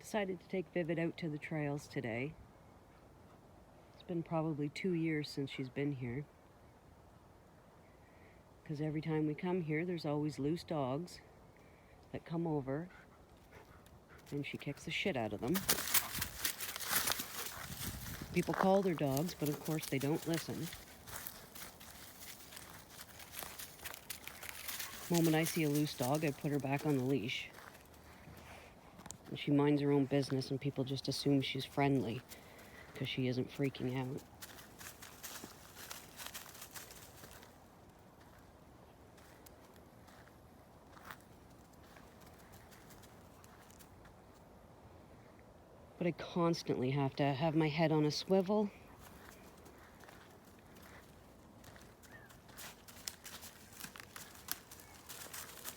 Decided to take Vivid out to the trails today. It's been probably 2 years since she's been here. Because every time we come here, there's always loose dogs that come over and she kicks the shit out of them. People call their dogs, but of course they don't listen. The moment I see a loose dog, I put her back on the leash. And she minds her own business and people just assume she's friendly because she isn't freaking out. But I constantly have to have my head on a swivel.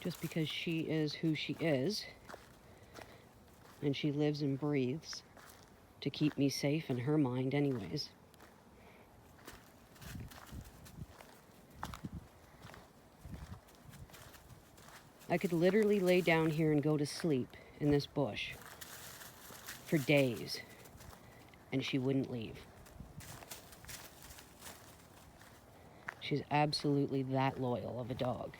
Just because she is who she is. And she lives and breathes to keep me safe in her mind anyways. I could literally lay down here and go to sleep in this bush for days, and she wouldn't leave. She's absolutely that loyal of a dog.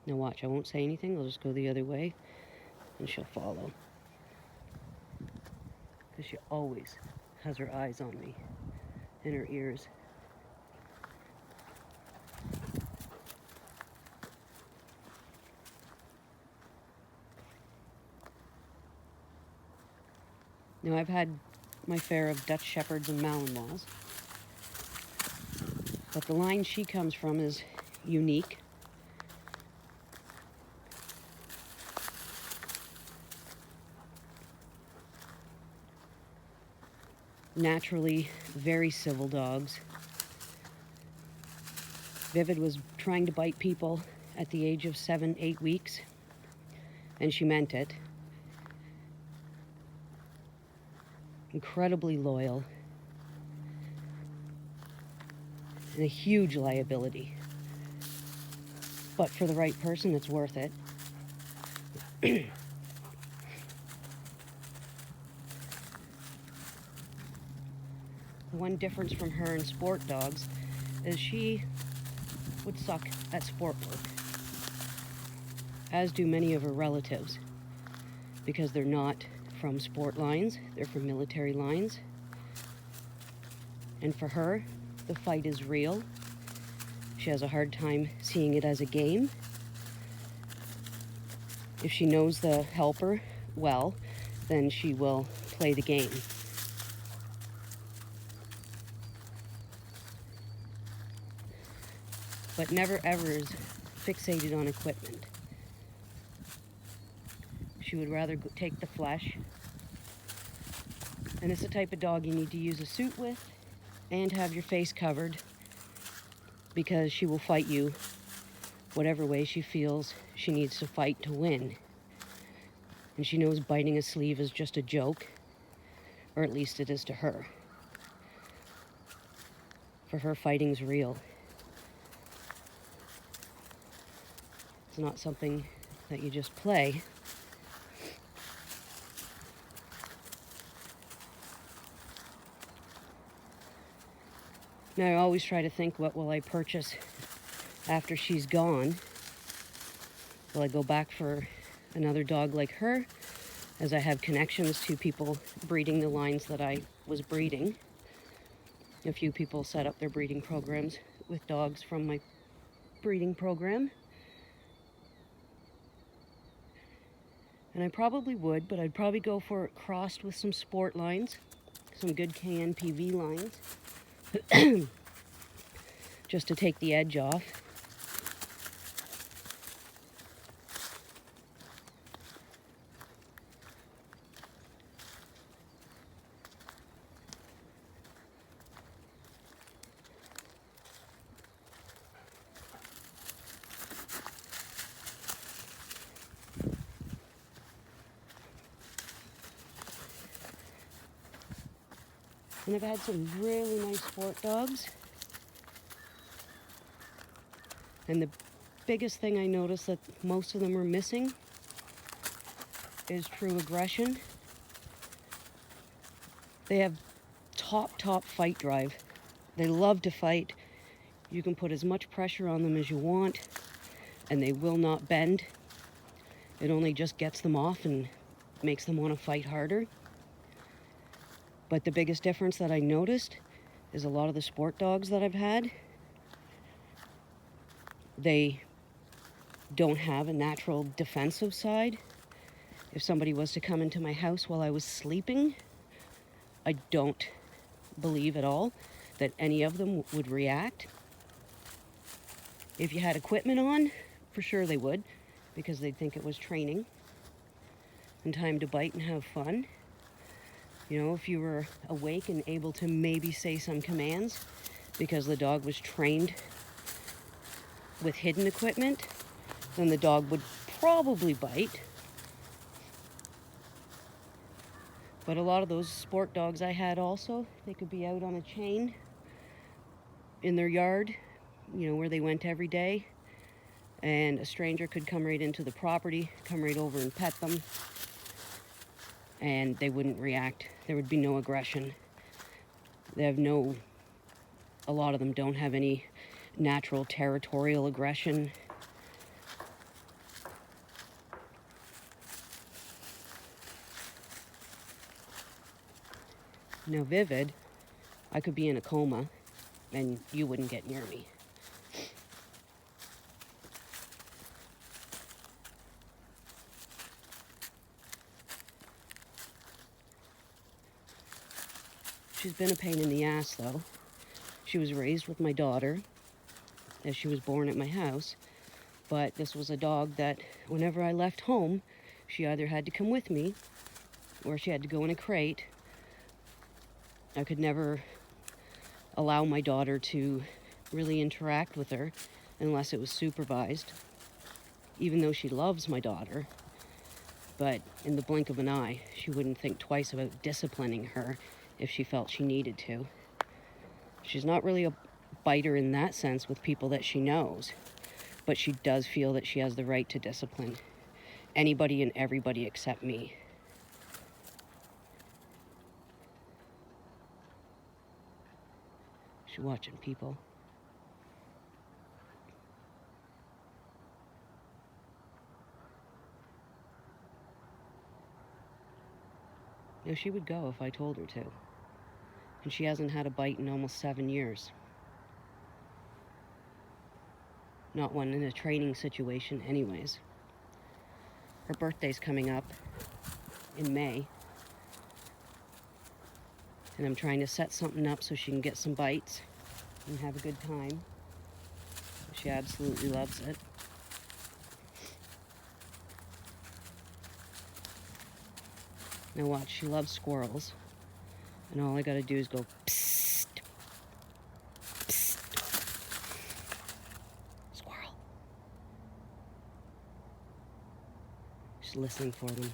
Now watch, I won't say anything, I'll just go the other way, and she'll follow. Because she always has her eyes on me, and her ears. Now I've had my fair of Dutch Shepherds and Malinois, but the line she comes from is unique. Naturally, very civil dogs. Vivid was trying to bite people at the age of 7, 8 weeks, and she meant it. Incredibly loyal, and a huge liability. But for the right person, it's worth it. The one difference from her and sport dogs is she would suck at sport work, as do many of her relatives, because they're not from sport lines, they're from military lines. And for her, the fight is real. She has a hard time seeing it as a game. If she knows the helper well, then she will play the game. But never ever is fixated on equipment. She would rather take the flesh. And it's the type of dog you need to use a suit with and have your face covered, because she will fight you whatever way she feels she needs to fight to win. And she knows biting a sleeve is just a joke, or at least it is to her. For her, fighting's real. It's not something that you just play. Now I always try to think, what will I purchase after she's gone? Will I go back for another dog like her, as I have connections to people breeding the lines that I was breeding? A few people set up their breeding programs with dogs from my breeding program. And I probably would, but I'd probably go for it crossed with some sport lines, some good KNPV lines, just to take the edge off. And I've had some really nice sport dogs. And the biggest thing I noticed that most of them are missing is true aggression. They have top fight drive. They love to fight. You can put as much pressure on them as you want, and they will not bend. It only just gets them off and makes them want to fight harder. But the biggest difference that I noticed is a lot of the sport dogs that I've had, they don't have a natural defensive side. If somebody was to come into my house while I was sleeping, I don't believe at all that any of them would react. If you had equipment on, for sure they would, because they'd think it was training and time to bite and have fun. You know, if you were awake and able to maybe say some commands because the dog was trained with hidden equipment, then the dog would probably bite. But a lot of those sport dogs I had also, they could be out on a chain in their yard, you know, where they went every day, and a stranger could come right into the property, come right over and pet them, and they wouldn't react. There would be no aggression. A lot of them don't have any natural territorial aggression. Now Vivid, I could be in a coma and you wouldn't get near me. She's been a pain in the ass though. She was raised with my daughter as she was born at my house, but this was a dog that whenever I left home, she either had to come with me or she had to go in a crate. I could never allow my daughter to really interact with her unless it was supervised, even though she loves my daughter. But in the blink of an eye, she wouldn't think twice about disciplining her if she felt she needed to. She's not really a biter in that sense with people that she knows, but she does feel that she has the right to discipline anybody and everybody except me. She's watching people. Now, she would go if I told her to. And she hasn't had a bite in almost 7 years. Not one in a training situation anyways. Her birthday's coming up in May. And I'm trying to set something up so she can get some bites and have a good time. She absolutely loves it. Now watch, she loves squirrels. And all I gotta do is go, psst, psst, squirrel. She's listening for them.